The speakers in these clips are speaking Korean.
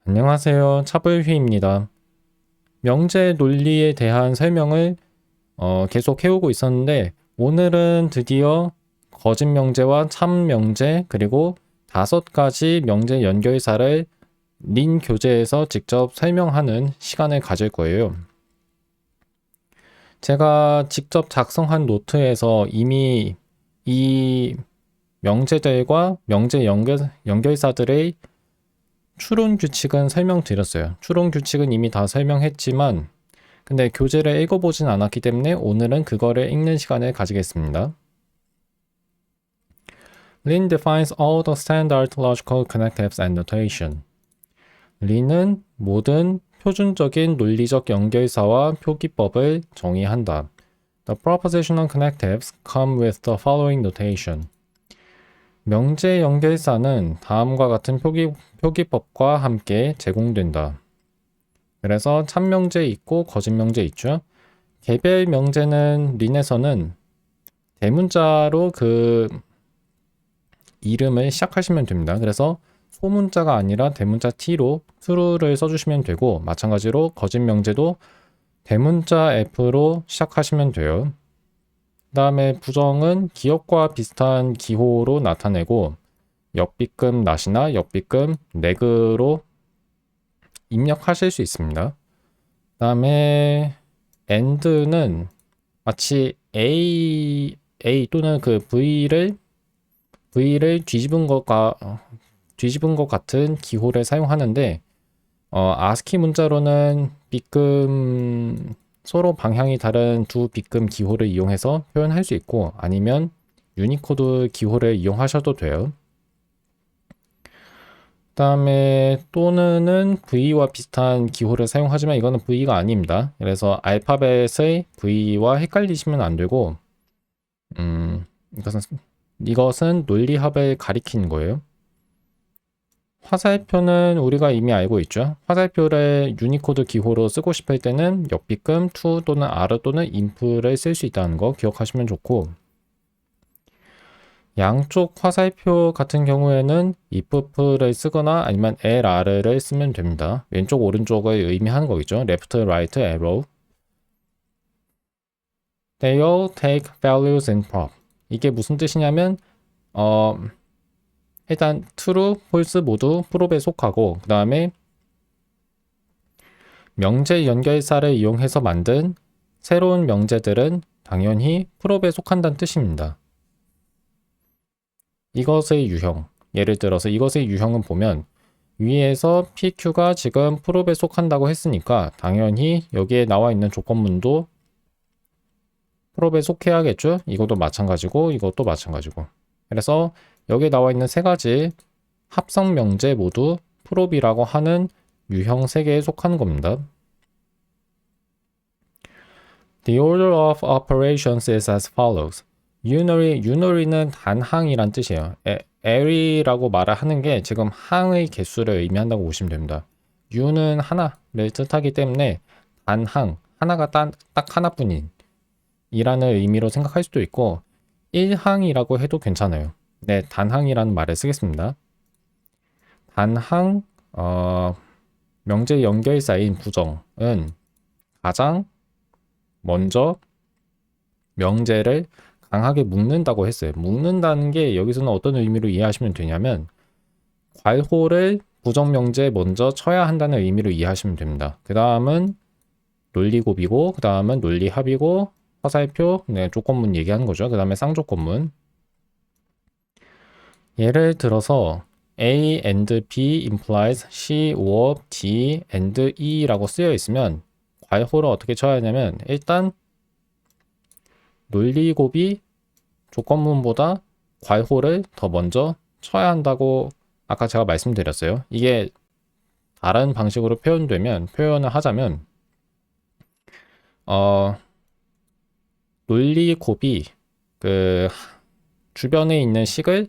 안녕하세요. 차블휘입니다. 명제 논리에 대한 설명을 계속 해오고 있었는데 오늘은 드디어 거짓 명제와 참 명제 그리고 5가지 명제 연결사를 린 교재에서 직접 설명하는 시간을 가질 거예요. 제가 직접 작성한 노트에서 이미 이 명제들과 명제 연결사들의 추론 규칙은 설명드렸어요. 추론 규칙은 이미 다 설명했지만 근데 교재를 읽어보진 않았기 때문에 오늘은 그거를 읽는 시간을 가지겠습니다. Lin defines all the standard logical connectives and notation. 린은 모든 표준적인 논리적 연결사와 표기법을 정의한다. The propositional connectives come with the following notation. 명제 연결사는 다음과 같은 표기법과 함께 제공된다. 그래서 참명제 있고 거짓명제 있죠. 개별 명제는 린에서는 대문자로 그 이름을 시작하시면 됩니다. 그래서 소문자가 아니라 대문자 T로 true를 써주시면 되고 마찬가지로 거짓명제도 대문자 F로 시작하시면 돼요. 그 다음에 부정은 기억과 비슷한 기호로 나타내고 역비급 not이나 역비급 neg로 입력하실 수 있습니다. 그 다음에 and는 마치 A 또는 그 V를 뒤집은 것 같은 기호를 사용하는데 ASCII 문자로는 B급 서로 방향이 다른 두 B급 기호를 이용해서 표현할 수 있고 아니면 유니코드 기호를 이용하셔도 돼요. 그 다음에 또는 V와 비슷한 기호를 사용하지만 이거는 V가 아닙니다. 그래서 알파벳의 V와 헷갈리시면 안 되고 이것은 논리합을 가리키는 거예요. 화살표는 우리가 이미 알고 있죠. 화살표를 유니코드 기호로 쓰고 싶을 때는 역비급 to 또는 r 또는 inf를 쓸 수 있다는 거 기억하시면 좋고 양쪽 화살표 같은 경우에는 if를 쓰거나 아니면 lr를 쓰면 됩니다. 왼쪽 오른쪽을 의미하는 거겠죠. left, right, arrow. They all take values in prop. 이게 무슨 뜻이냐면 일단 true, false 모두 프롭에 속하고 그 다음에 명제 연결사를 이용해서 만든 새로운 명제들은 당연히 프롭에 속한다는 뜻입니다. 이것의 유형, 예를 들어서 이것의 유형은 보면 위에서 PQ가 지금 프롭에 속한다고 했으니까 당연히 여기에 나와 있는 조건문도 프롭에 속해야겠죠? 이것도 마찬가지고 이것도 마찬가지고. 그래서 여기에 나와 있는 세 가지 합성 명제 모두 프롭이라고 하는 유형 3개에 속하는 겁니다. The order of operations is as follows. 유너리는 단항이란 뜻이에요. every라고 말을 하는 게 지금 항의 개수를 의미한다고 보시면 됩니다. U는 하나를 뜻하기 때문에 단항, 하나가 딱 하나뿐인 이라는 의미로 생각할 수도 있고 1항이라고 해도 괜찮아요. 네, 단항이라는 말을 쓰겠습니다. 단항 명제 연결사인 부정은 가장 먼저 명제를 강하게 묶는다고 했어요. 묶는다는 게 여기서는 어떤 의미로 이해하시면 되냐면 괄호를 부정명제에 먼저 쳐야 한다는 의미로 이해하시면 됩니다. 그 다음은 논리곱이고 그 다음은 논리합이고 화살표, 네, 조건문 얘기하는 거죠. 그 다음에 쌍조건문. 예를 들어서 A and B implies C or D and E라고 쓰여 있으면 괄호를 어떻게 쳐야 하냐면 일단 논리곱이 조건문보다 괄호를 더 먼저 쳐야 한다고 아까 제가 말씀드렸어요. 이게 다른 방식으로 표현을 하자면 논리곱이 그 주변에 있는 식을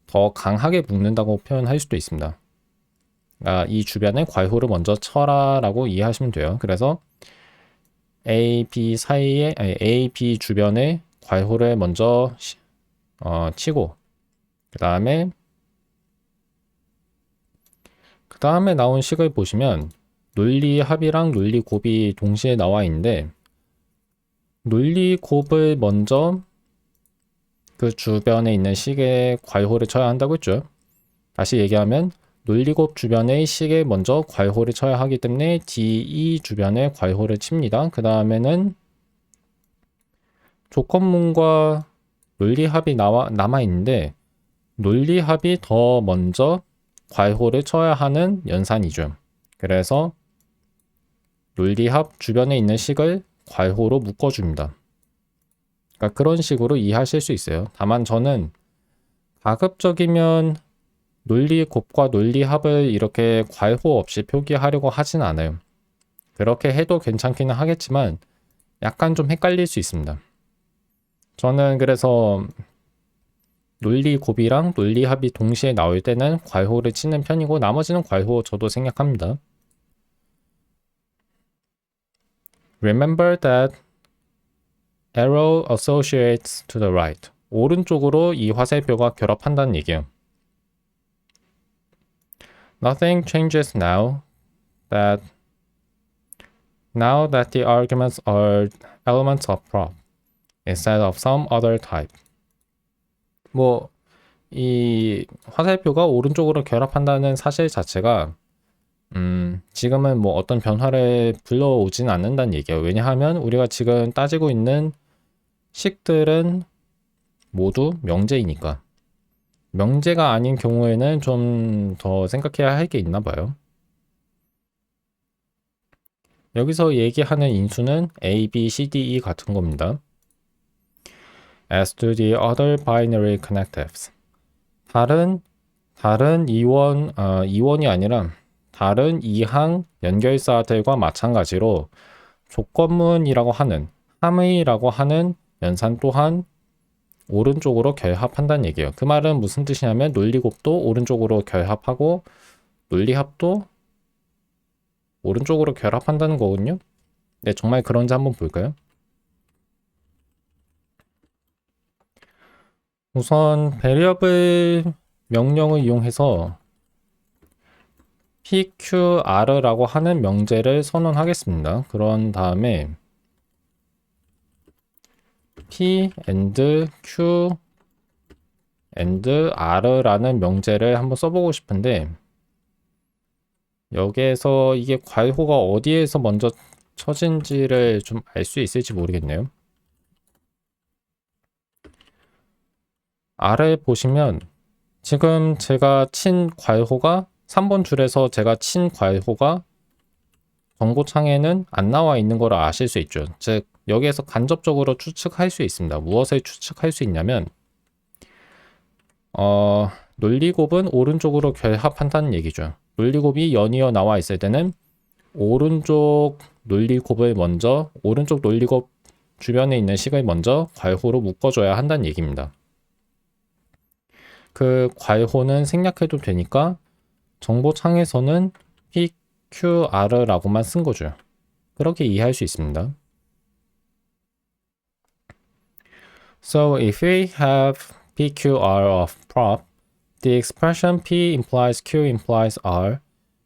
더 강하게 묶는다고 표현할 수도 있습니다. 이 주변에 괄호를 먼저 쳐라라고 이해하시면 돼요. 그래서 A, B 사이에 A, B 주변에 괄호를 먼저 치고 그 다음에 그 다음에 나온 식을 보시면 논리합이랑 논리곱이 동시에 나와 있는데 논리곱을 먼저 그 주변에 있는 식에 괄호를 쳐야 한다고 했죠. 다시 얘기하면 논리곱 주변의 식에 먼저 괄호를 쳐야 하기 때문에 DE 주변에 괄호를 칩니다. 그 다음에는 조건문과 논리합이 남아 있는데 논리합이 더 먼저 괄호를 쳐야 하는 연산이죠. 그래서 논리합 주변에 있는 식을 괄호로 묶어줍니다. 그러니까 그런 식으로 이해하실 수 있어요. 다만 저는 가급적이면 논리곱과 논리합을 이렇게 괄호 없이 표기하려고 하진 않아요. 그렇게 해도 괜찮기는 하겠지만 약간 좀 헷갈릴 수 있습니다. 저는 그래서 논리곱이랑 논리합이 동시에 나올 때는 괄호를 치는 편이고 나머지는 괄호 저도 생략합니다. Remember that arrow associates to the right. 오른쪽으로 이 화살표가 결합한다는 얘기예요. Nothing changes now that the arguments are elements of prop instead of some other type. 뭐 이 화살표가 오른쪽으로 결합한다는 사실 자체가 지금은 뭐 어떤 변화를 불러오진 않는다는 얘기예요. 왜냐하면 우리가 지금 따지고 있는 식들은 모두 명제이니까. 명제가 아닌 경우에는 좀 더 생각해야 할 게 있나 봐요. 여기서 얘기하는 인수는 A, B, C, D, E 같은 겁니다. As to the other binary connectives. 다른 이원이 아니라 다른 이항 연결사들과 마찬가지로 조건문이라고 하는 함의라고 하는 연산 또한 오른쪽으로 결합한다는 얘기예요. 그 말은 무슨 뜻이냐면 논리곱도 오른쪽으로 결합하고 논리합도 오른쪽으로 결합한다는 거거든요. 네, 정말 그런지 한번 볼까요? 우선 베리어블 명령을 이용해서 PQR라고 하는 명제를 선언하겠습니다. 그런 다음에 P and Q and R라는 명제를 한번 써보고 싶은데 여기에서 이게 괄호가 어디에서 먼저 쳐진지를 좀 알 수 있을지 모르겠네요. 아래 보시면 지금 제가 친 괄호가 3번 줄에서 제가 친 괄호가 정보창에는 안 나와 있는 걸 아실 수 있죠. 즉 여기에서 간접적으로 추측할 수 있습니다. 무엇을 추측할 수 있냐면 논리곱은 오른쪽으로 결합한다는 얘기죠. 논리곱이 연이어 나와 있을 때는 오른쪽 논리곱 주변에 있는 식을 먼저 괄호로 묶어줘야 한다는 얘기입니다. 그 괄호는 생략해도 되니까 정보창에서는 PQR라고만 쓴 거죠. 그렇게 이해할 수 있습니다. So if we have PQR of prop, the expression P implies Q implies R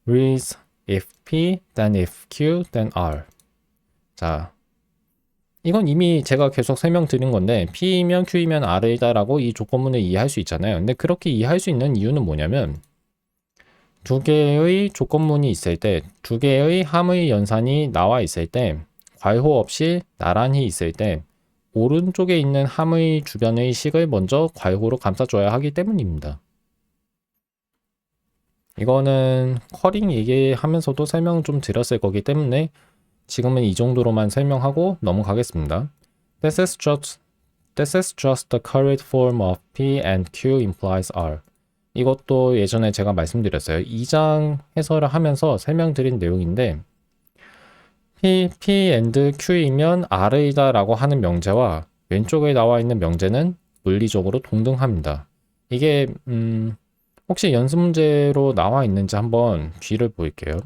reads if P, then if Q, then R. 자, 이건 이미 제가 계속 설명드린 건데 P이면 Q이면 R이다라고 이 조건문을 이해할 수 있잖아요. 근데 그렇게 이해할 수 있는 이유는 뭐냐면 두 개의 조건문이 있을 때, 두 개의 함의 연산이 나와 있을 때, 괄호 없이 나란히 있을 때 오른쪽에 있는 함의 주변의 식을 먼저 괄호로 감싸줘야 하기 때문입니다. 이거는 커링 얘기하면서도 설명 좀 드렸을 거기 때문에 지금은 이 정도로만 설명하고 넘어가겠습니다. This is just the correct form of P and Q implies R. 이것도 예전에 제가 말씀드렸어요. 2장 해설을 하면서 설명드린 내용인데 P and Q이면 R이다 라고 하는 명제와 왼쪽에 나와 있는 명제는 논리적으로 동등합니다. 이게 혹시 연습 문제로 나와 있는지 한번 뒤를 볼게요.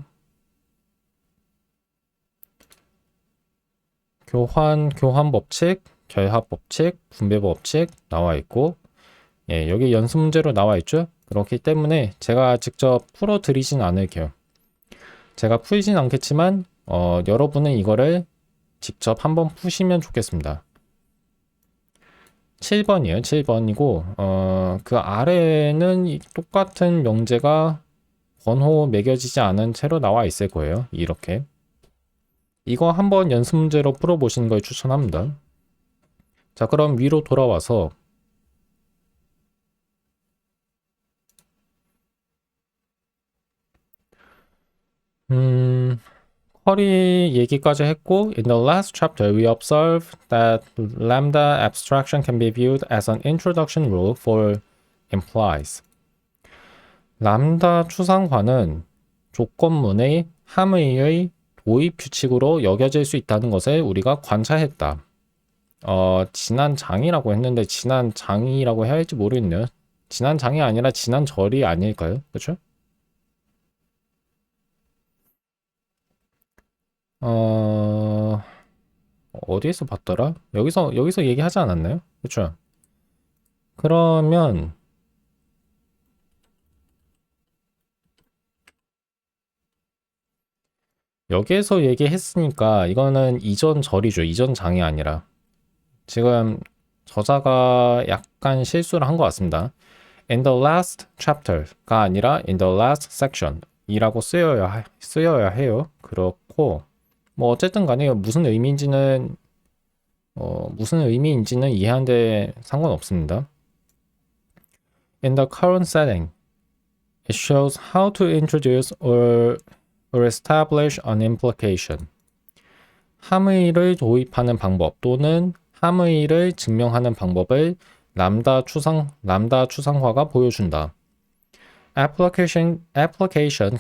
교환 법칙, 결합 법칙, 분배 법칙 나와 있고 여기 연습 문제로 나와 있죠. 그렇기 때문에 제가 직접 풀어드리진 않을게요. 제가 풀진 않겠지만 여러분은 이거를 직접 한번 푸시면 좋겠습니다. 7번이에요. 7번이고 그 아래에는 똑같은 명제가 번호 매겨지지 않은 채로 나와 있을 거예요. 이렇게. 이거 한번 연습 문제로 풀어보시는 걸 추천합니다. 자, 그럼 위로 돌아와서 쿼리 얘기까지 했고, in the last chapter we observed that lambda abstraction can be viewed as an introduction rule for implies. 람다 추상화는 조건문의 함의의 도입 규칙으로 여겨질 수 있다는 것을 우리가 관찰했다. 지난 장이라고 했는데 지난 장이라고 해야 할지 모르겠네요. 지난 장이 아니라 지난 절이 아닐까요? 그렇죠? 어디에서 봤더라? 여기서 얘기하지 않았나요? 그렇죠? 그러면 여기에서 얘기했으니까 이거는 이전 절이죠. 이전 장이 아니라. 지금 저자가 약간 실수를 한 것 같습니다. In the last chapter가 아니라 in the last section 이라고 쓰여야 해요. 그렇고 뭐 어쨌든 간에 무슨 의미인지는 이해하는데 상관없습니다. In the current setting, it shows how to introduce or establish an implication. 함의를 도입하는 방법 또는 함의를 증명하는 방법을 람다 추상화가 보여준다. Application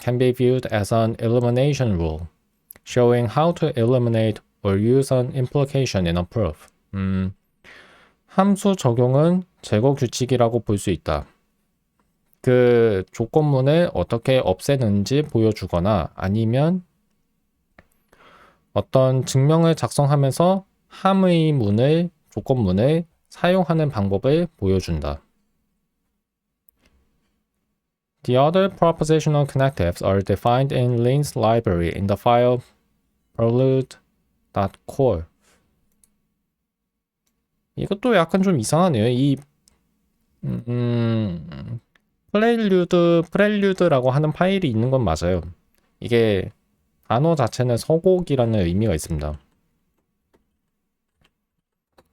can be viewed as an elimination rule, showing how to eliminate or use an implication in a proof. 함수 적용은 제거 규칙이라고 볼 수 있다. 그 조건문을 어떻게 없애는지 보여주거나 아니면 어떤 증명을 작성하면서 함의문을 조건문을 사용하는 방법을 보여준다. The other propositional connectives are defined in Lin's library in the file prelude.core. 이것도 약간 좀 이상하네요. 이 프렐류드라고 하는 파일이 있는 건 맞아요. 이게 단어 자체는 서곡이라는 의미가 있습니다.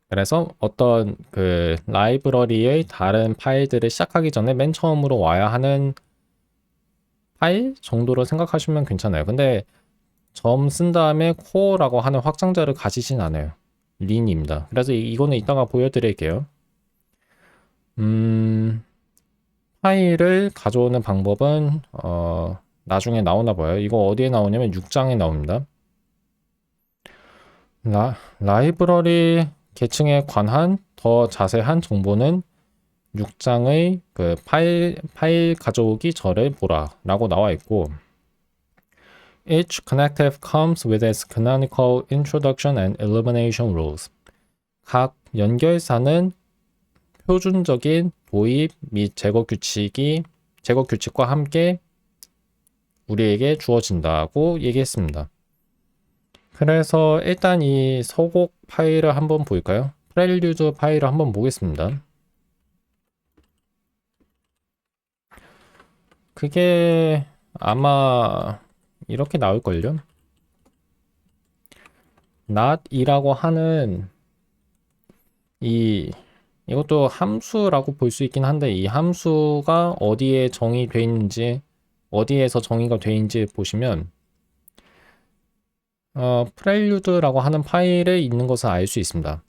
그래서 어떤 그 라이브러리의 다른 파일들을 시작하기 전에 맨 처음으로 와야 하는 파일 정도로 생각하시면 괜찮아요. 근데 점 쓴 다음에 core라고 하는 확장자를 가지진 않아요. 린입니다. 그래서 이거는 이따가 보여드릴게요. 파일을 가져오는 방법은 나중에 나오나 봐요. 이거 어디에 나오냐면 6장에 나옵니다. 라이브러리 계층에 관한 더 자세한 정보는 6장의 그 파일 가져오기 전에 보라 라고 나와 있고 Each connective comes with its canonical introduction and elimination rules. 각 연결사는 표준적인 도입 및 제거 규칙과 함께 우리에게 주어진다고 얘기했습니다. 그래서 일단 이 서곡 파일을 한번 볼까요? 프렐류드 파일을 한번 보겠습니다. 그게 아마 이렇게 나올걸요? not이라고 하는 이것도 함수라고 볼 수 있긴 한데 이 함수가 어디에 정의되어 있는지 어디에서 정의가 되어 있는지 보시면 프렐류드라고 하는 파일에 있는 것을 알 수 있습니다.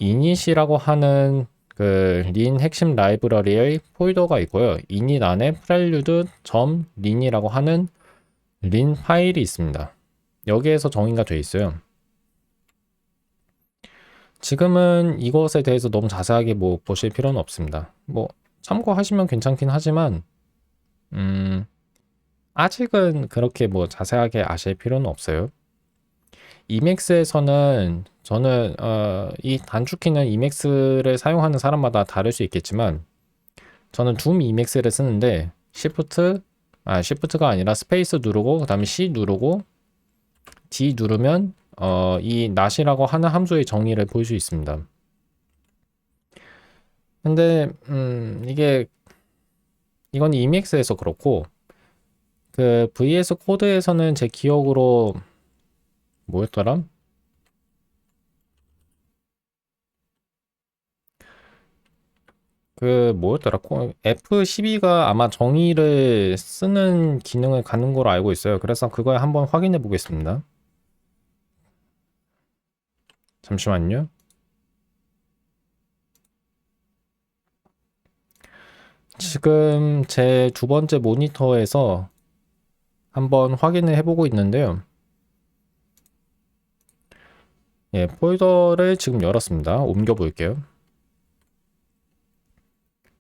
init이라고 하는 그 린 핵심 라이브러리의 폴더가 있고요. init 안에 prelude.lin이라고 하는 린 파일이 있습니다. 여기에서 정의가 되어 있어요. 지금은 이것에 대해서 너무 자세하게 보실 필요는 없습니다. 참고하시면 괜찮긴 하지만 아직은 그렇게 자세하게 아실 필요는 없어요. 이맥스에서는 저는 이 단축키는 이맥스를 사용하는 사람마다 다를 수 있겠지만 저는 둠 이맥스를 쓰는데 시프트가 아니라 스페이스 누르고 그다음에 C 누르고 D 누르면 이 not이라고 하는 함수의 정의를 볼 수 있습니다. 근데 이건 EMX에서 그렇고 그 VS 코드에서는 제 기억으로 뭐였더라? 그 뭐였더라? F12가 아마 정의를 쓰는 기능을 갖는 걸로 알고 있어요. 그래서 그걸 한번 확인해 보겠습니다. 잠시만요. 지금 제 두 번째 모니터에서 한번 확인을 해보고 있는데요. 예, 폴더를 지금 열었습니다. 옮겨 볼게요.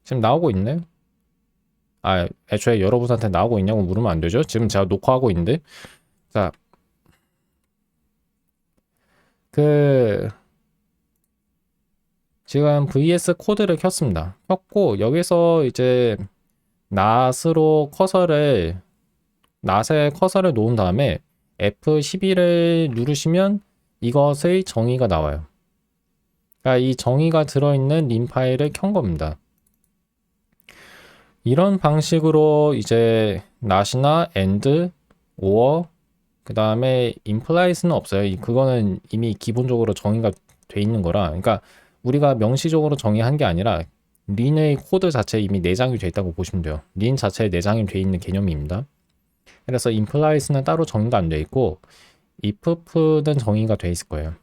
지금 나오고 있네. 애초에 여러분한테 나오고 있냐고 물으면 안 되죠. 지금 제가 녹화하고 있는데. 자, 지금 VS 코드를 켰습니다. 켰고, 여기서 이제 낫에 커서를 놓은 다음에 F12를 누르시면 이것의 정의가 나와요. 그러니까 이 정의가 들어있는 림 파일을 켠 겁니다. 이런 방식으로 이제 not이나 and, or, 그 다음에 implies는 없어요. 그거는 이미 기본적으로 정의가 돼 있는 거라. 그러니까 우리가 명시적으로 정의한 게 아니라 린의 코드 자체에 이미 내장이 돼 있다고 보시면 돼요. 린 자체에 내장이 돼 있는 개념입니다. 그래서 implies는 따로 정의가 안 돼 있고 if는 정의가 돼 있을 거예요.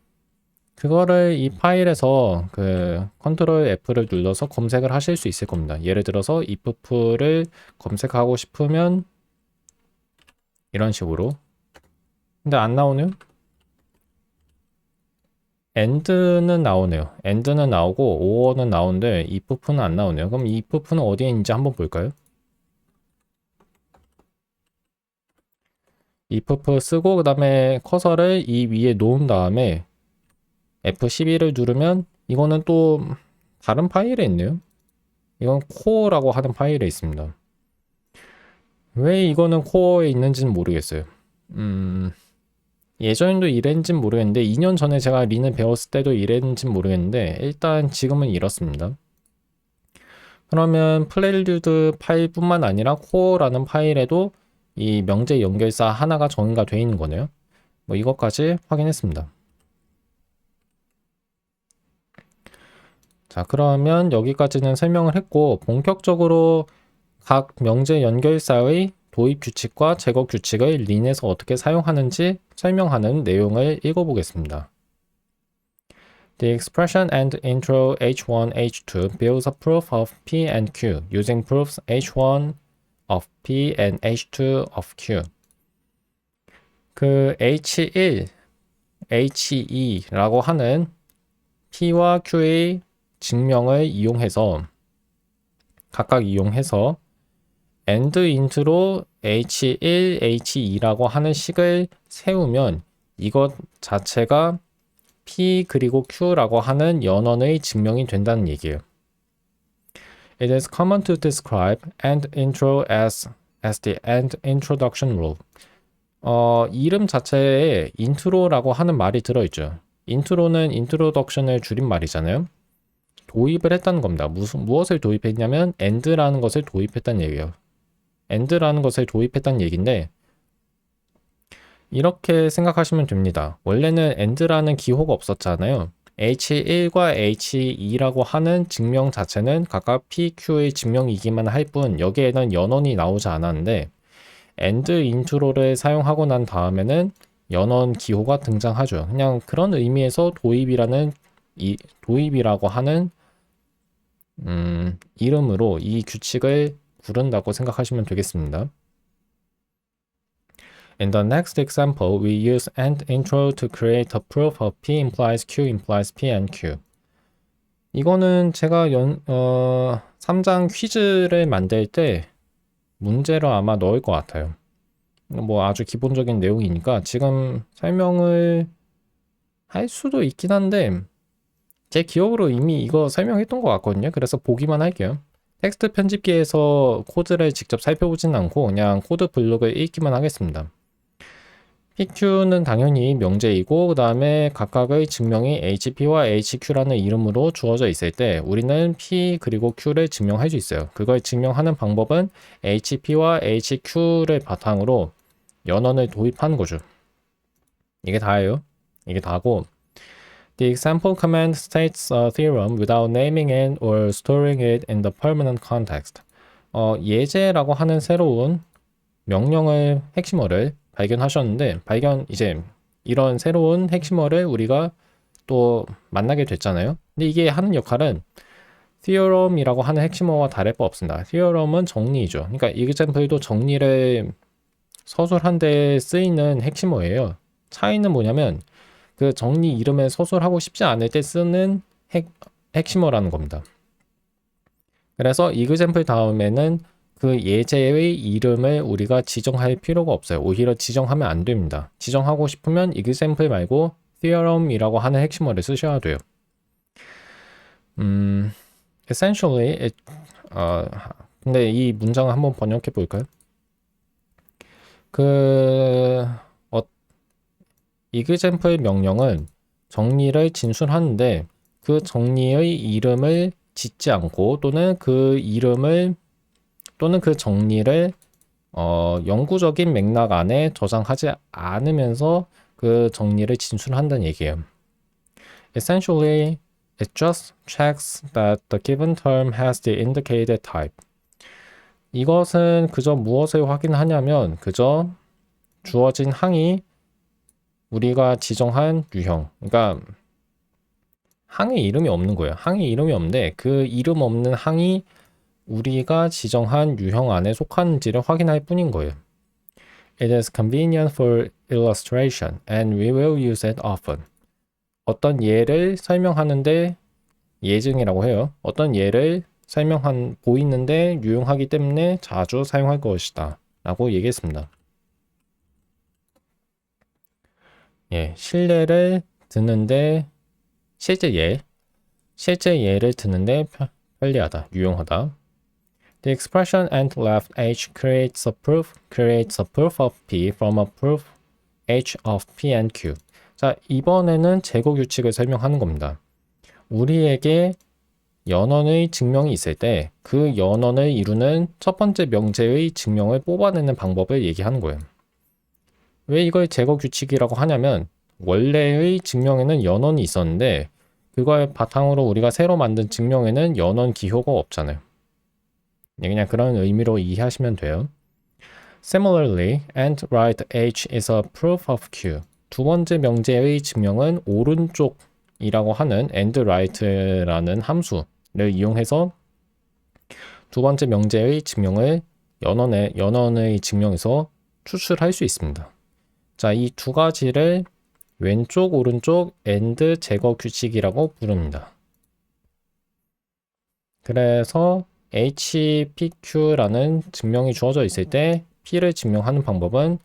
그거를 이 파일에서 그 컨트롤 F를 눌러서 검색을 하실 수 있을 겁니다. 예를 들어서 if를 검색하고 싶으면 이런 식으로. 근데 안 나오네요. end는 나오네요. end는 나오고 or는 나오는데 if는 안 나오네요. 그럼 이 if는 어디에 있는지 한번 볼까요? if 쓰고 그 다음에 커서를 이 위에 놓은 다음에 F12를 누르면 이거는 또 다른 파일에 있네요. 이건 코어라고 하는 파일에 있습니다. 왜 이거는 코어에 있는지는 모르겠어요. 예전에도 이랬는지는 모르겠는데 2년 전에 제가 린을 배웠을 때도 이랬는지는 모르겠는데 일단 지금은 이렇습니다. 그러면 플레일류드 파일뿐만 아니라 코어라는 파일에도 이 명제 연결사 하나가 정의가 되어 있는 거네요. 뭐 이것까지 확인했습니다. 자, 그러면 여기까지는 설명을 했고 본격적으로 각 명제 연결사의 도입 규칙과 제거 규칙을 린에서 어떻게 사용하는지 설명하는 내용을 읽어보겠습니다. The expression and intro h1, h2 builds a proof of p and q using proofs h1 of p and h2 of q. 그 h1, h2라고 하는 p와 q의 증명을 각각 이용해서 and int로 h1, h2라고 하는 식을 세우면 이것 자체가 p 그리고 q라고 하는 연원의 증명이 된다는 얘기예요. It is common to describe and intro as the and introduction rule. 이름 자체에 intro라고 하는 말이 들어있죠. intro는 introduction을 줄인 말이잖아요. 도입을 했다는 겁니다. 무엇을 도입했냐면 and라는 것을 도입했다는 얘기예요. and라는 것을 도입했다는 얘기인데 이렇게 생각하시면 됩니다. 원래는 and라는 기호가 없었잖아요. h1과 h2라고 하는 증명 자체는 각각 pq의 증명이기만 할 뿐 여기에는 연원이 나오지 않았는데 and intro를 사용하고 난 다음에는 연원 기호가 등장하죠. 그냥 그런 의미에서 도입이라고 하는 이름으로 이 규칙을 부른다고 생각하시면 되겠습니다. In the next example, we use and intro to create a proof of P implies Q implies P and Q. 이거는 제가 3장 퀴즈를 만들 때 문제로 아마 넣을 것 같아요. 뭐 아주 기본적인 내용이니까 지금 설명을 할 수도 있긴 한데 제 기억으로 이미 이거 설명했던 것 같거든요. 그래서 보기만 할게요. 텍스트 편집기에서 코드를 직접 살펴보진 않고 그냥 코드 블록을 읽기만 하겠습니다. PQ는 당연히 명제이고 그 다음에 각각의 증명이 HP와 HQ라는 이름으로 주어져 있을 때 우리는 P 그리고 Q를 증명할 수 있어요. 그걸 증명하는 방법은 HP와 HQ를 바탕으로 연원을 도입하는 거죠. 이게 다예요. 이게 다고 The example command states a theorem without naming it or storing it in the permanent context. 예제라고 하는 새로운 명령을 핵심어를 발견하셨는데 이제 이런 새로운 핵심어를 우리가 또 만나게 됐잖아요. 근데 이게 하는 역할은 theorem이라고 하는 핵심어와 다를 바 없습니다. theorem은 정리이죠. 그러니까 example도 정리를 서술한 데 쓰이는 핵심어예요. 차이는 뭐냐면 그 정리 이름을 서술하고 싶지 않을 때 쓰는 핵심어라는 겁니다. 그래서 example 다음에는 그 예제의 이름을 우리가 지정할 필요가 없어요. 오히려 지정하면 안 됩니다. 지정하고 싶으면 example 말고 theorem이라고 하는 핵심어를 쓰셔야 돼요. Essentially, 근데 이 문장을 한번 번역해 볼까요? example 명령은 정리를 진술하는데 그 정리의 이름을 짓지 않고 또는 그 정리를 영구적인 맥락 안에 저장하지 않으면서 그 정리를 진술한다는 얘기예요. Essentially, it just checks that the given term has the indicated type. 이것은 그저 무엇을 확인하냐면 그저 주어진 항이 우리가 지정한 유형, 그러니까 항의 이름이 없는 거예요. 항의 이름이 없는데 그 이름 없는 항이 우리가 지정한 유형 안에 속하는지를 확인할 뿐인 거예요. It is convenient for illustration and we will use it often. 어떤 예를 설명하는데 예증이라고 해요. 어떤 예를 보이는데 유용하기 때문에 자주 사용할 것이다 라고 얘기했습니다. 실례를 듣는데 실제 예를 듣는데 편리하다, 유용하다. The expression and left H creates a proof of P from a proof H of P and Q. 자, 이번에는 제거 규칙을 설명하는 겁니다. 우리에게 연원의 증명이 있을 때 그 연원을 이루는 첫 번째 명제의 증명을 뽑아내는 방법을 얘기하는 거예요. 왜 이걸 제거 규칙이라고 하냐면 원래의 증명에는 연원이 있었는데 그걸 바탕으로 우리가 새로 만든 증명에는 연원 기호가 없잖아요. 그냥 그런 의미로 이해하시면 돼요. Similarly, and right H is a proof of Q. 두 번째 명제의 증명은 오른쪽이라고 하는 and right라는 함수를 이용해서 두 번째 명제의 증명을 연원의 증명에서 추출할 수 있습니다. 자, 이 두 가지를 왼쪽, 오른쪽 and 제거 규칙이라고 부릅니다. 그래서 HPQ라는 증명이 주어져 있을 때 P를 증명하는 방법은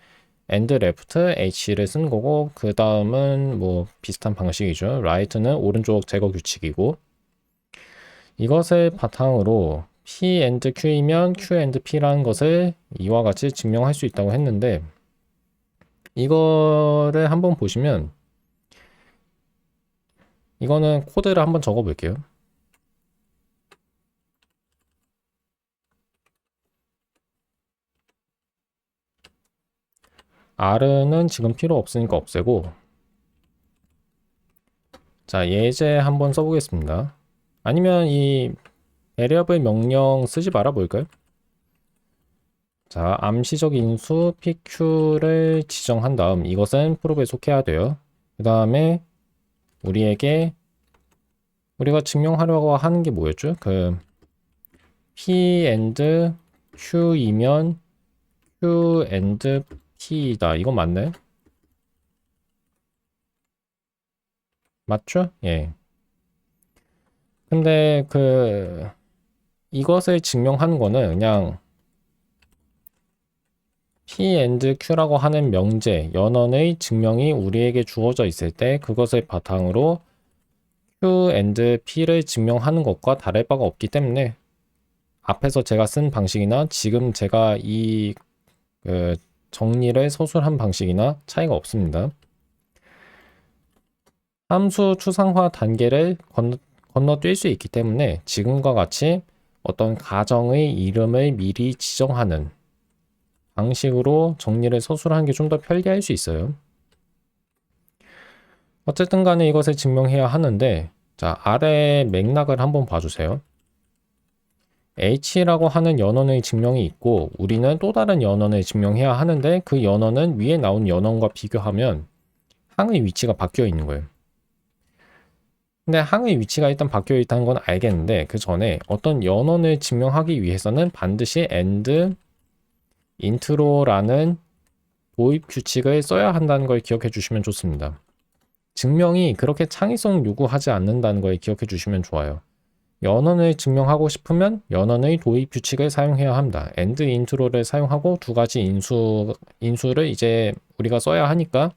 and left H를 쓴 거고 그 다음은 뭐 비슷한 방식이죠. right는 오른쪽 제거 규칙이고 이것을 바탕으로 P and Q이면 Q and P라는 것을 이와 같이 증명할 수 있다고 했는데 이거를 한번 보시면 이거는 코드를 한번 적어 볼게요. R는 지금 필요 없으니까 없애고 자, 예제 한번 써보겠습니다. 아니면 이 variable 명령 쓰지 말아 볼까요? 자, 암시적 인수 PQ를 지정한 다음 이것은 프로브에 속해야 돼요. 그 다음에 우리가 증명하려고 하는 게 뭐였죠? P and Q이면 Q and P다. 이거 맞나요? 맞죠? 예. 근데 이것을 증명하는 거는 그냥 P and Q라고 하는 명제, 연원의 증명이 우리에게 주어져 있을 때 그것을 바탕으로 Q and P를 증명하는 것과 다를 바가 없기 때문에 앞에서 제가 쓴 방식이나 지금 제가 이 정리를 서술한 방식이나 차이가 없습니다. 함수 추상화 단계를 건너뛸 수 있기 때문에 지금과 같이 어떤 가정의 이름을 미리 지정하는 방식으로 정리를 서술하는 게 좀 더 편리할 수 있어요. 어쨌든 간에 이것을 증명해야 하는데, 자, 아래 맥락을 한번 봐주세요. H라고 하는 연원의 증명이 있고 우리는 또 다른 연원을 증명해야 하는데 그 연원은 위에 나온 연원과 비교하면 항의 위치가 바뀌어 있는 거예요. 근데 항의 위치가 일단 바뀌어 있다는 건 알겠는데 그 전에 어떤 연원을 증명하기 위해서는 반드시 and intro라는 도입 규칙을 써야 한다는 걸 기억해 주시면 좋습니다. 증명이 그렇게 창의성 요구하지 않는다는 걸 기억해 주시면 좋아요. 연원을 증명하고 싶으면 연원의 도입 규칙을 사용해야 합니다. and intro를 사용하고 두 가지 인수를 이제 우리가 써야 하니까,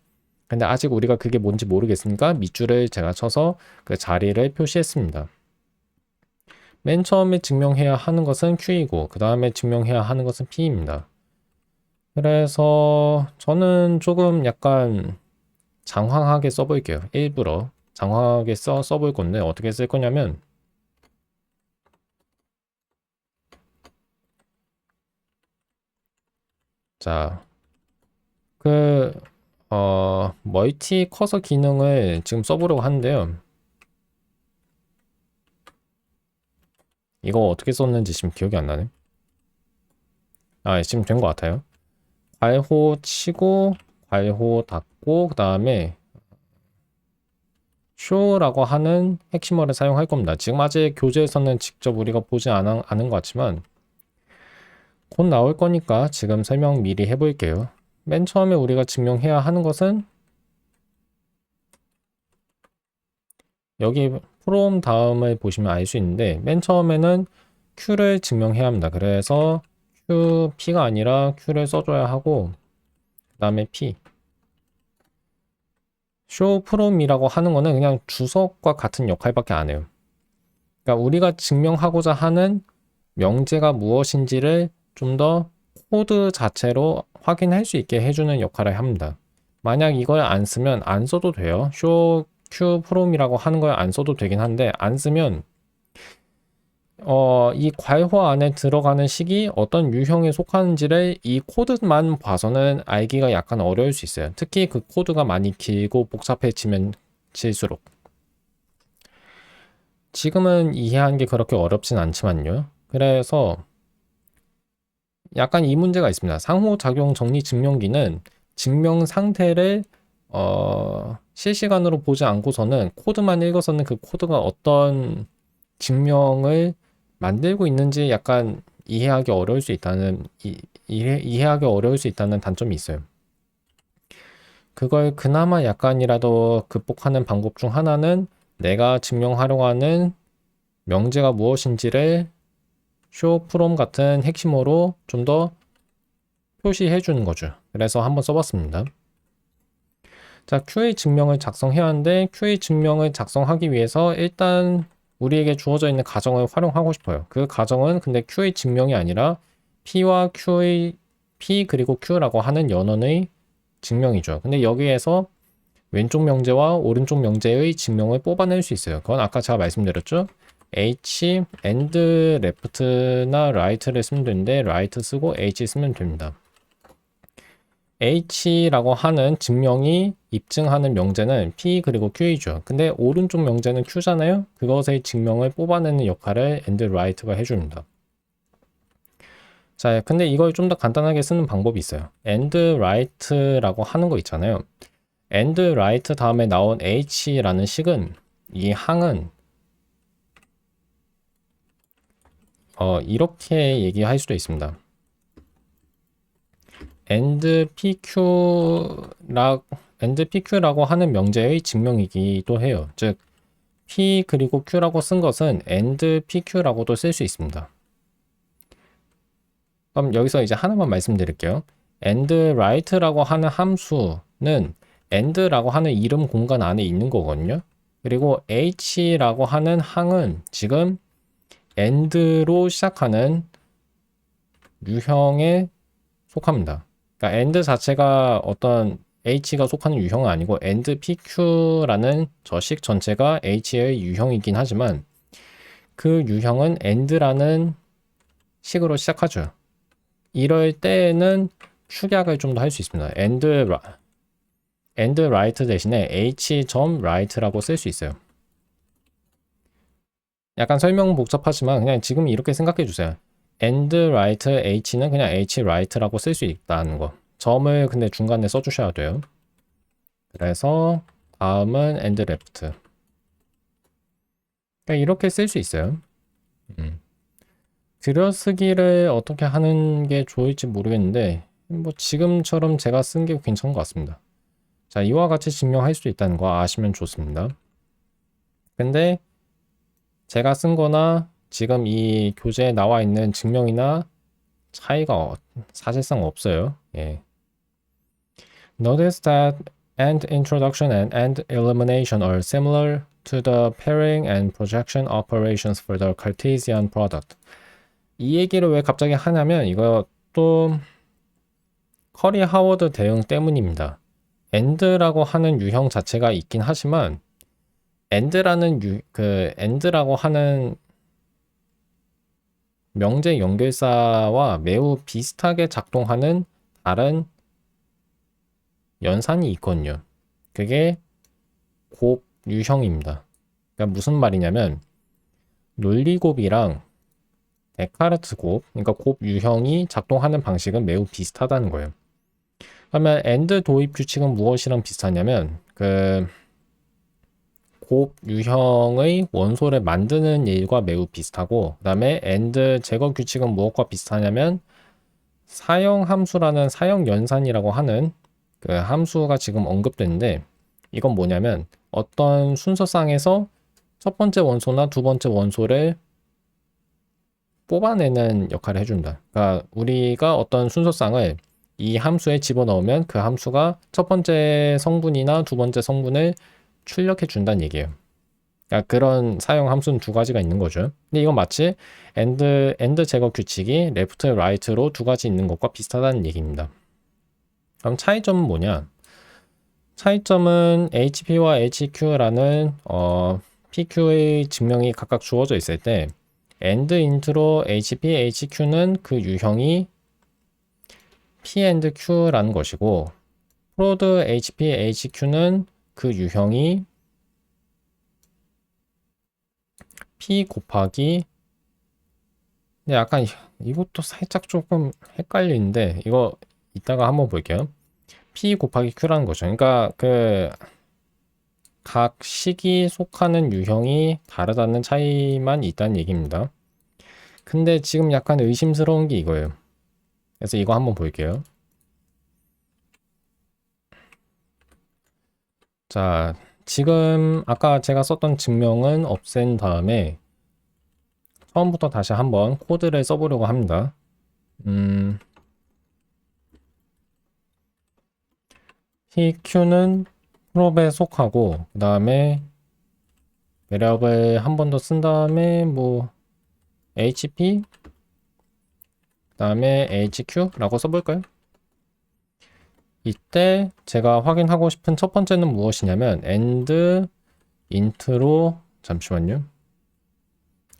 근데 아직 우리가 그게 뭔지 모르겠으니까 밑줄을 제가 쳐서 그 자리를 표시했습니다. 맨 처음에 증명해야 하는 것은 Q이고 그 다음에 증명해야 하는 것은 P입니다. 그래서 저는 조금 약간 장황하게 써볼게요. 일부러 장황하게 써볼 건데 어떻게 쓸 거냐면, 자, 멀티 커서 기능을 지금 써보려고 하는데요. 이거 어떻게 썼는지 지금 기억이 안 나네. 지금 된 것 같아요. 괄호 치고, 괄호 닫고, 그 다음에 show라고 하는 핵심어를 사용할 겁니다. 지금 아직 교재에서는 직접 우리가 보지 않은 것 같지만 곧 나올 거니까 지금 설명 미리 해볼게요. 맨 처음에 우리가 증명해야 하는 것은 여기 from 다음을 보시면 알 수 있는데 맨 처음에는 Q를 증명해야 합니다. 그래서 Q, P가 아니라 Q를 써줘야 하고 그 다음에 P. show from이라고 하는 거는 그냥 주석과 같은 역할밖에 안 해요. 그러니까 우리가 증명하고자 하는 명제가 무엇인지를 좀 더 코드 자체로 확인할 수 있게 해주는 역할을 합니다. 만약 이걸 안 쓰면 안 써도 돼요. show q from이라고 하는 걸 안 써도 되긴 한데 안 쓰면 이 괄호 안에 들어가는 식이 어떤 유형에 속하는지를 이 코드만 봐서는 알기가 약간 어려울 수 있어요. 특히 그 코드가 많이 길고 복잡해지면 질수록. 지금은 이해하는 게 그렇게 어렵진 않지만요. 그래서 약간 이 문제가 있습니다. 상호작용 정리 증명기는 증명 상태를 실시간으로 보지 않고서는 코드만 읽어서는 그 코드가 어떤 증명을 만들고 있는지 약간 이해하기 어려울 수 있다는 이해하기 어려울 수 있다는 단점이 있어요. 그걸 그나마 약간이라도 극복하는 방법 중 하나는 내가 증명하려고 하는 명제가 무엇인지를 show from 같은 핵심어로 좀 더 표시해 주는 거죠. 그래서 한번 써봤습니다. 자, QA 증명을 작성해야 하는데 QA 증명을 작성하기 위해서 일단 우리에게 주어져 있는 가정을 활용하고 싶어요. 그 가정은 근데 QA 증명이 아니라 P와 QA, P 그리고 Q라고 하는 연원의 증명이죠. 근데 여기에서 왼쪽 명제와 오른쪽 명제의 증명을 뽑아낼 수 있어요. 그건 아까 제가 말씀드렸죠. H, and, left나 right를 쓰면 되는데 right 쓰고 H 쓰면 됩니다. H라고 하는 증명이 입증하는 명제는 P 그리고 Q이죠. 근데 오른쪽 명제는 Q잖아요. 그것의 증명을 뽑아내는 역할을 and, right가 해줍니다. 자, 근데 이걸 좀 더 간단하게 쓰는 방법이 있어요. and, right라고 하는 거 있잖아요. and, right 다음에 나온 H라는 식은 이 항은 이렇게 얘기할 수도 있습니다. and pq라고 하는 명제의 증명이기도 해요. 즉 p 그리고 q라고 쓴 것은 and pq라고도 쓸 수 있습니다. 그럼 여기서 이제 하나만 말씀드릴게요. and right라고 하는 함수는 and라고 하는 이름 공간 안에 있는 거거든요. 그리고 h라고 하는 항은 지금 AND로 시작하는 유형에 속합니다. 그러니까 AND 자체가 어떤 H가 속하는 유형은 아니고 AND PQ라는 저식 전체가 H의 유형이긴 하지만 그 유형은 AND라는 식으로 시작하죠. 이럴 때에는 축약을 좀 더 할 수 있습니다. AND right 대신에 H.right라고 쓸 수 있어요. 약간 설명은 복잡하지만 그냥 지금 이렇게 생각해 주세요. AND right H는 그냥 H.right라고 쓸 수 있다는 거. 점을 근데 중간에 써주셔야 돼요. 그래서 다음은 AND left. 그러니까 이렇게 쓸 수 있어요. 들여쓰기를 어떻게 하는 게 좋을지 모르겠는데 뭐 지금처럼 제가 쓴 게 괜찮은 것 같습니다. 자, 이와 같이 증명할 수 있다는 거 아시면 좋습니다. 근데 제가 쓴 거나 지금 이 교재에 나와 있는 증명이나 차이가 사실상 없어요. 예. Notice that AND introduction and AND elimination are similar to the pairing and projection operations for the Cartesian product. 이 얘기를 왜 갑자기 하냐면 이것도 커리 하워드 대응 때문입니다. AND라고 하는 유형 자체가 있긴 하지만 AND라고 하는 명제 연결사와 매우 비슷하게 작동하는 다른 연산이 있거든요. 그게 곱 유형입니다. 그러니까 무슨 말이냐면 논리곱이랑 데카르트 곱, 그러니까 곱 유형이 작동하는 방식은 매우 비슷하다는 거예요. 그러면 AND 도입 규칙은 무엇이랑 비슷하냐면 곱 유형의 원소를 만드는 일과 매우 비슷하고 그 다음에 AND 제거 규칙은 무엇과 비슷하냐면 사형 함수라는 사형 연산이라고 하는 그 함수가 지금 언급됐는데 이건 뭐냐면 어떤 순서상에서 첫 번째 원소나 두 번째 원소를 뽑아내는 역할을 해준다. 그러니까 우리가 어떤 순서상을 이 함수에 집어넣으면 그 함수가 첫 번째 성분이나 두 번째 성분을 출력해 준다는 얘기예요. 그러니까 그런 사용 함수는 두 가지가 있는 거죠. 근데 이건 마치 AND 제거 규칙이 left, right로 두 가지 있는 것과 비슷하다는 얘기입니다. 그럼 차이점은 뭐냐? 차이점은 HP와 HQ라는 PQ의 증명이 각각 주어져 있을 때 AND int로 HP, HQ는 그 유형이 P and Q라는 것이고 prod HP, HQ는 그 유형이 P 곱하기 근데 약간 이것도 살짝 조금 헷갈리는데 이거 이따가 한번 볼게요. P 곱하기 Q라는 거죠. 그러니까 각 식이 속하는 유형이 다르다는 차이만 있다는 얘기입니다. 근데 지금 약간 의심스러운 게 이거예요. 그래서 이거 한번 볼게요. 자, 지금 아까 제가 썼던 증명은 없앤 다음에 처음부터 다시 한번 코드를 써보려고 합니다. PQ는 프롭에 속하고 그 다음에 매력을 한 번 더 쓴 다음에 뭐 HP 그 다음에 HQ라고 써볼까요? 이때 제가 확인하고 싶은 첫 번째는 무엇이냐면 AND int로 잠시만요.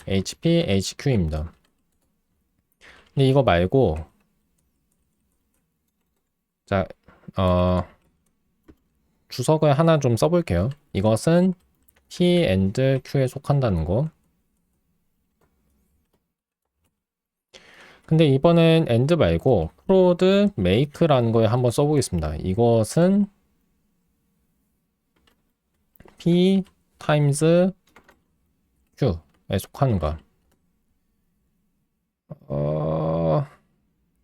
HP, HQ입니다. 근데 이거 말고 자, 주석을 하나 좀 써볼게요. 이것은 P and Q에 속한다는 거. 근데 이번엔 and 말고 prod make라는 거에 한번 써보겠습니다. 이것은 P times Q에 속하는가.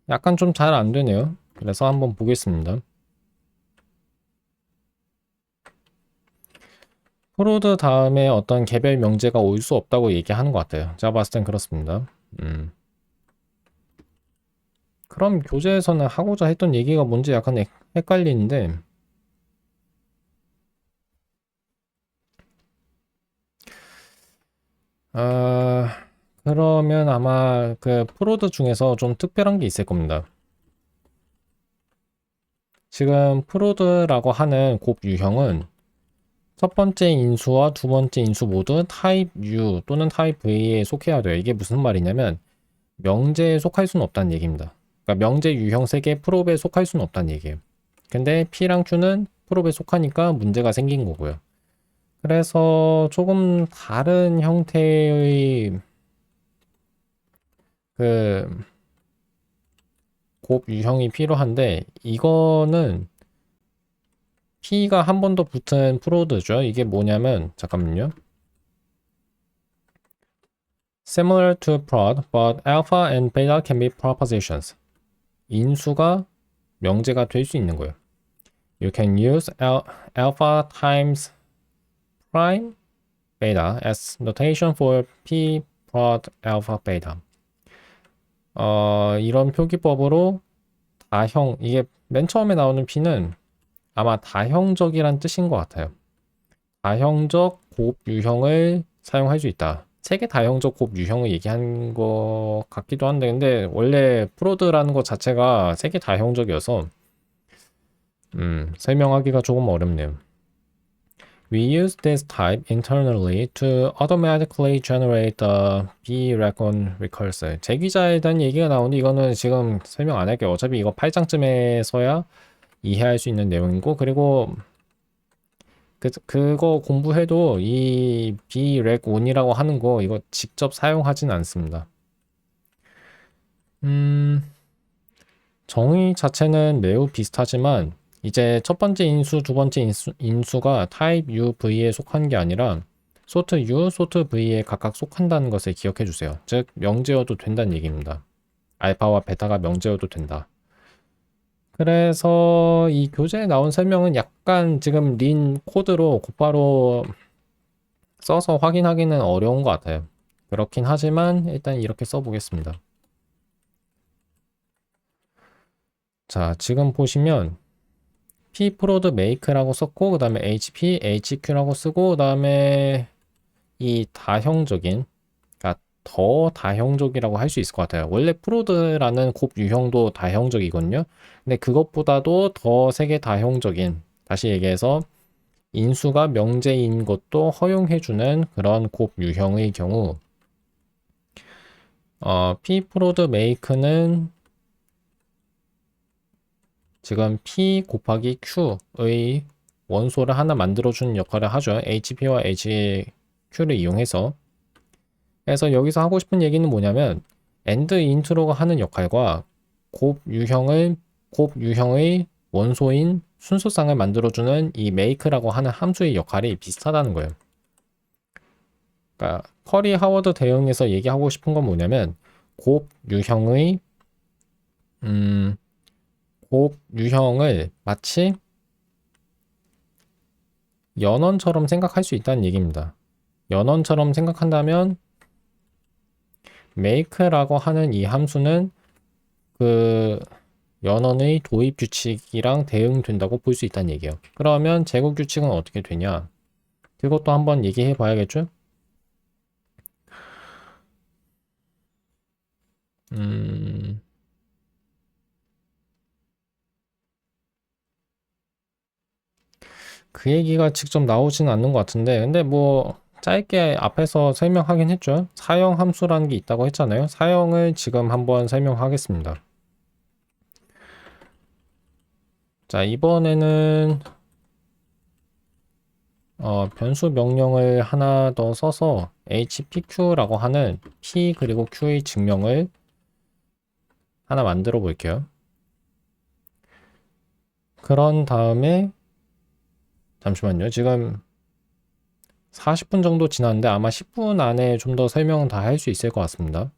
약간 좀 잘 안 되네요. 그래서 한번 보겠습니다. 프로드 다음에 어떤 개별 명제가 올 수 없다고 얘기하는 것 같아요. 제가 봤을 땐 그렇습니다. 그럼 교재에서는 하고자 했던 얘기가 뭔지 약간 헷갈리는데 그러면 아마 그 프로드 중에서 좀 특별한 게 있을 겁니다. 지금 프로드라고 하는 곱 유형은 첫 번째 인수와 두 번째 인수 모두 타입 U 또는 타입 V에 속해야 돼요. 이게 무슨 말이냐면 명제에 속할 수는 없다는 얘기입니다. 그러니까 명제 유형 3개 프롭에 속할 수는 없다는 얘기예요. 근데 P랑 Q는 프롭에 속하니까 문제가 생긴 거고요. 그래서 조금 다른 형태의 그 곱 유형이 필요한데 이거는 P가 한 번 더 붙은 프로드죠. 이게 뭐냐면 잠깐만요. Similar to prod, but alpha and beta can be propositions. 인수가 명제가 될 수 있는 거예요. You can use alpha times prime beta as notation for P prod alpha beta. 이런 표기법으로 다형, 이게 맨 처음에 나오는 P는 아마 다형적이란 뜻인 것 같아요. 다형적 곱 유형을 사용할 수 있다. 세계 다형적 곱 유형을 얘기한 것 같기도 한데, 근데 원래 프로드라는 것 자체가 세계 다형적이어서 설명하기가 조금 어렵네요. We use this type internally to automatically generate the B-recon recursor. 재귀자에 대한 얘기가 나오는데 이거는 지금 설명 안 할게요. 어차피 이거 8장쯤에서야 이해할 수 있는 내용이고, 그리고 그거 공부해도 이 B-recon이라고 하는 거 이거 직접 사용하진 않습니다. 정의 자체는 매우 비슷하지만 이제 첫 번째 인수, 두 번째 인수가 타입 U, V에 속한 게 아니라 소트 U, 소트 V에 각각 속한다는 것을 기억해 주세요. 즉 명제여도 된다는 얘기입니다. 알파와 베타가 명제여도 된다. 그래서 이 교재에 나온 설명은 약간 지금 린 코드로 곧바로 써서 확인하기는 어려운 것 같아요. 그렇긴 하지만 일단 이렇게 써보겠습니다. 자, 지금 보시면 pprod make라고 썼고 그 다음에 hp, hq라고 쓰고 그 다음에 이 다형적인, 그러니까 더 다형적이라고 할 수 있을 것 같아요. 원래 프로드라는 곱 유형도 다형적이거든요. 근데 그것보다도 더 세계 다형적인, 다시 얘기해서 인수가 명제인 것도 허용해주는 그런 곱 유형의 경우 pprod make는 지금 P 곱하기 Q의 원소를 하나 만들어주는 역할을 하죠. HP와 HQ를 이용해서. 그래서 여기서 하고 싶은 얘기는 뭐냐면 AND INT로가 하는 역할과 곱 유형의 원소인 순서쌍을 만들어주는 이 make라고 하는 함수의 역할이 비슷하다는 거예요. 그러니까 커리 하워드 대응에서 얘기하고 싶은 건 뭐냐면 곱 유형을 마치 연원처럼 생각할 수 있다는 얘기입니다. 연원처럼 생각한다면 make라고 하는 이 함수는 그 연원의 도입 규칙이랑 대응된다고 볼 수 있다는 얘기예요. 그러면 제곱 규칙은 어떻게 되냐? 그것도 한번 얘기해 봐야겠죠? 그 얘기가 직접 나오지는 않는 것 같은데, 근데 뭐 짧게 앞에서 설명하긴 했죠. 사형 함수라는 게 있다고 했잖아요. 사형을 지금 한번 설명하겠습니다. 자, 이번에는 변수 명령을 하나 더 써서 hpq라고 하는 p 그리고 q의 증명을 하나 만들어 볼게요. 그런 다음에 잠시만요. 지금 40분 정도 지났는데 아마 10분 안에 좀 더 설명은 다 할 수 있을 것 같습니다.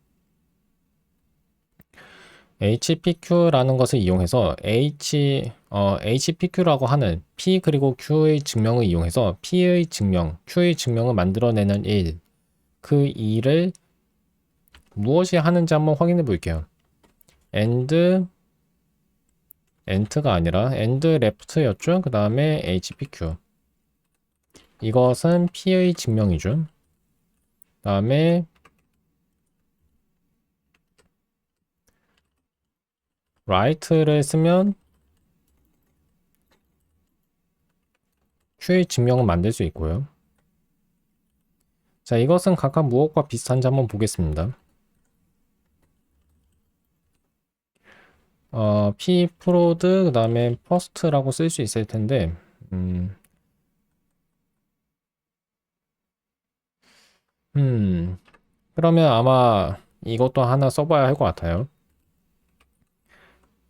HPQ라는 것을 이용해서 HPQ라고 하는 P 그리고 Q의 증명을 이용해서 P의 증명, Q의 증명을 만들어내는 일, 그 일을 무엇이 하는지 한번 확인해 볼게요. AND가 아니라 AND left였죠. 그 다음에 HPQ. 이것은 P의 증명이죠. 그 다음에 write를 쓰면 QA 증명을 만들 수 있고요. 자, 이것은 각각 무엇과 비슷한지 한번 보겠습니다. pprod 그 다음에 first라고 쓸 수 있을 텐데 음, 그러면 아마 이것도 하나 써봐야 할 것 같아요.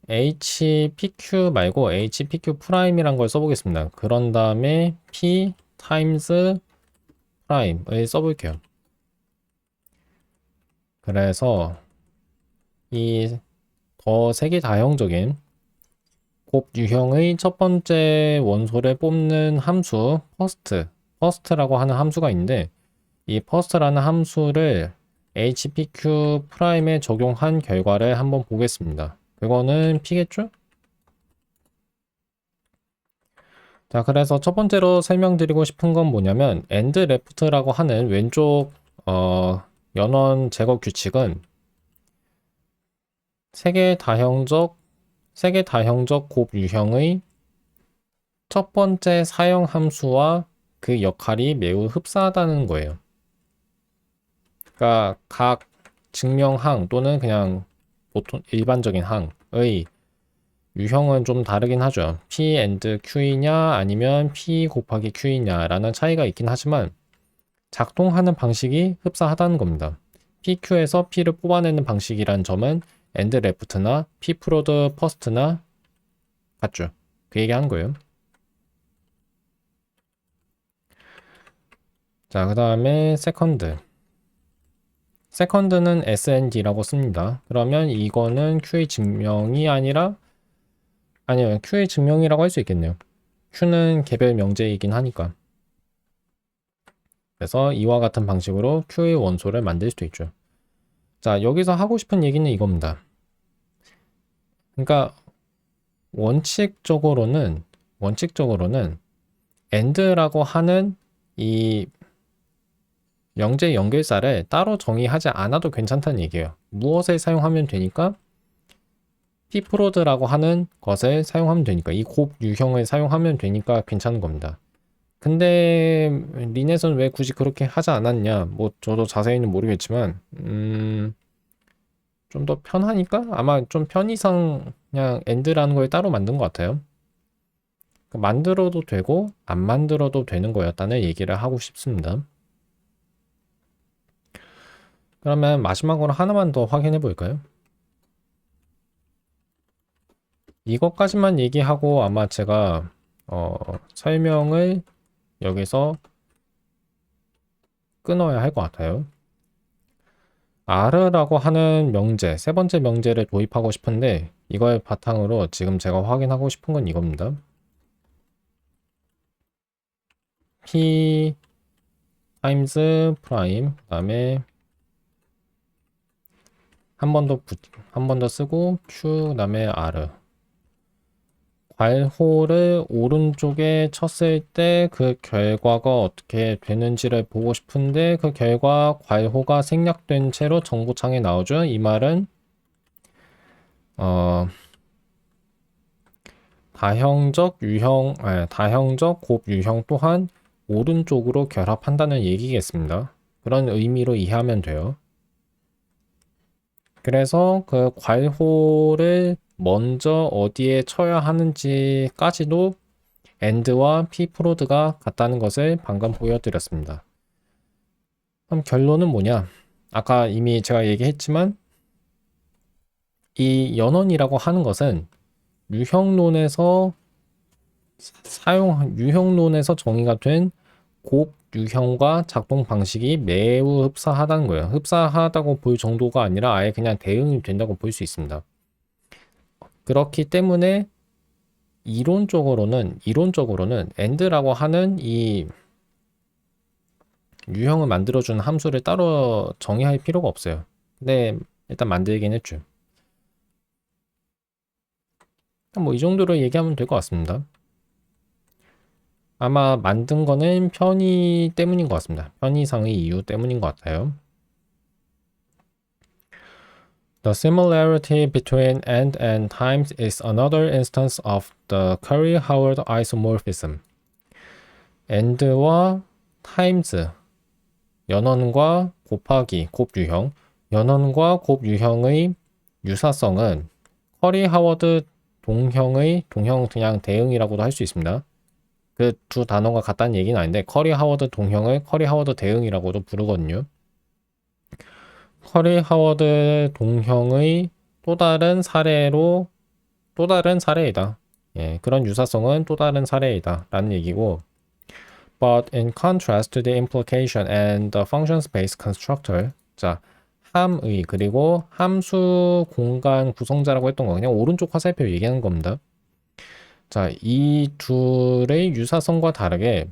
HPQ 말고 HPQ 프라임이란 걸 써보겠습니다. 그런 다음에 P times 프라임을 써볼게요. 그래서 이 더 세계 다형적인 곱 유형의 첫 번째 원소를 뽑는 함수 first라고 하는 함수가 있는데 이 first라는 함수를 HPQ 프라임에 적용한 결과를 한번 보겠습니다. 그거는 P겠죠? 자, 그래서 첫 번째로 설명드리고 싶은 건 뭐냐면 end left라고 하는 왼쪽 연원 제거 규칙은 세계 다형적 곱 유형의 첫 번째 사용 함수와 그 역할이 매우 흡사하다는 거예요. 그러니까 각 증명항 또는 그냥 보통 일반적인 항의 유형은 좀 다르긴 하죠. P and Q이냐 아니면 P 곱하기 Q이냐 라는 차이가 있긴 하지만 작동하는 방식이 흡사하다는 겁니다. PQ에서 P를 뽑아내는 방식이란 점은 and left나 P prod first나 같죠. 그 얘기 한 거예요. 자, 그 다음에 second는 SND라고 씁니다. 그러면 이거는 QA 증명이 아니라 아니요, QA 증명이라고 할 수 있겠네요. Q는 개별 명제이긴 하니까. 그래서 이와 같은 방식으로 QA 원소를 만들 수도 있죠. 자, 여기서 하고 싶은 얘기는 이겁니다. 그러니까 원칙적으로는 AND라고 하는 이 명제 연결사를 따로 정의하지 않아도 괜찮다는 얘기예요. 무엇을 사용하면 되니까 pprod.라고 하는 것을 사용하면 되니까 이 곱 유형을 사용하면 되니까 괜찮은 겁니다. 근데 린넷은 왜 굳이 그렇게 하지 않았냐? 뭐 저도 자세히는 모르겠지만 좀 더 편하니까 아마 좀 편의상 그냥 AND라는 걸 따로 만든 것 같아요. 만들어도 되고 안 만들어도 되는 거였다는 얘기를 하고 싶습니다. 그러면 마지막으로 하나만 더 확인해 볼까요? 이것까지만 얘기하고 아마 제가 설명을 여기서 끊어야 할 것 같아요. R라고 하는 명제, 세 번째 명제를 도입하고 싶은데 이걸 바탕으로 지금 제가 확인하고 싶은 건 이겁니다. P times 프라임 그다음에 한 번 더 쓰고 Q 그다음에 R 괄호를 오른쪽에 쳤을 때 그 결과가 어떻게 되는지를 보고 싶은데 그 결과 괄호가 생략된 채로 정보창에 나오죠. 이 말은 다형적 곱 유형 또한 오른쪽으로 결합한다는 얘기겠습니다. 그런 의미로 이해하면 돼요. 그래서 그 괄호를 먼저 어디에 쳐야 하는지까지도 AND와 pprod.가 같다는 것을 방금 보여드렸습니다. 그럼 결론은 뭐냐? 아까 이미 제가 얘기했지만 이 연원이라고 하는 것은 유형론에서 정의가 된 곱 유형과 작동 방식이 매우 흡사하다는 거예요. 흡사하다고 볼 정도가 아니라 아예 그냥 대응이 된다고 볼 수 있습니다. 그렇기 때문에 이론적으로는 AND라고 하는 이 유형을 만들어주는 함수를 따로 정의할 필요가 없어요. 근데 일단 만들긴 했죠. 뭐 이 정도로 얘기하면 될 것 같습니다. 아마 만든 거는 편의 때문인 것 같습니다. 편의상의 이유 때문인 것 같아요. The similarity between and times is another instance of the Curry-Howard isomorphism. and와 times, 연원과 곱하기, 곱유형, 연원과 곱유형의 유사성은 커리-하워드 동형의 동형 그냥 대응이라고도 할 수 있습니다. 그 두 단어가 같다는 얘기는 아닌데 커리-하워드 동형을 커리-하워드 대응이라고도 부르거든요. 커리-하워드 동형의 또 다른 사례이다. 예, 그런 유사성은 또 다른 사례이다 라는 얘기고, but in contrast to the implication and the function space constructor, 자, 함의 그리고 함수 공간 구성자라고 했던 거 그냥 오른쪽 화살표 얘기하는 겁니다. 자, 이 둘의 유사성과 다르게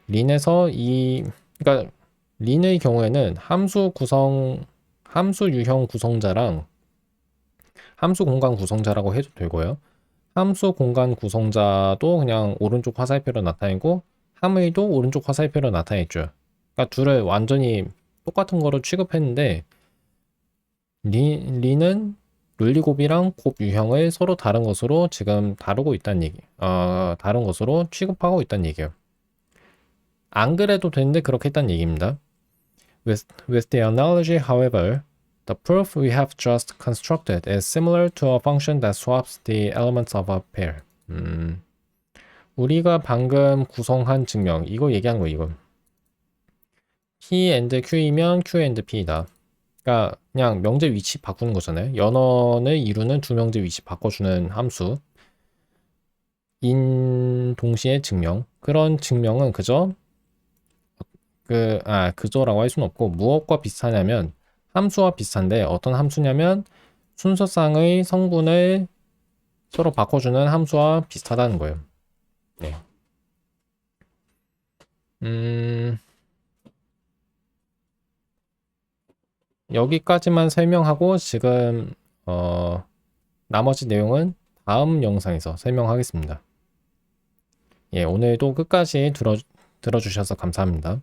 린에서 그러니까 린의 경우에는 함수 유형 구성자랑 함수 공간 구성자라고 해도 되고요. 함수 공간 구성자도 그냥 오른쪽 화살표로 나타내고 함의도 오른쪽 화살표로 나타냈죠. 그러니까 둘을 완전히 똑같은 거로 취급했는데 린은 논리곱이랑 곱 유형을 서로 다른 것으로 지금 다른 것으로 취급하고 있다는 얘기예요. 안 그래도 되는데 그렇게 했다는 얘기입니다. With the analogy, however, the proof we have just constructed is similar to a function that swaps the elements of a pair. 우리가 방금 구성한 증명, 이거 얘기하는 거 이거. P and Q이면 Q and P이다. 그러니까 그냥 명제 위치 바꾸는 거잖아요. 연원을 이루는 두 명제 위치 바꿔주는 함수. 인 동시에 증명. 그런 증명은 그저라고 할 수는 없고 무엇과 비슷하냐면 함수와 비슷한데 어떤 함수냐면 순서상의 성분을 서로 바꿔주는 함수와 비슷하다는 거예요. 네. 여기까지만 설명하고 지금 나머지 내용은 다음 영상에서 설명하겠습니다. 예, 오늘도 끝까지 들어주셔서 감사합니다.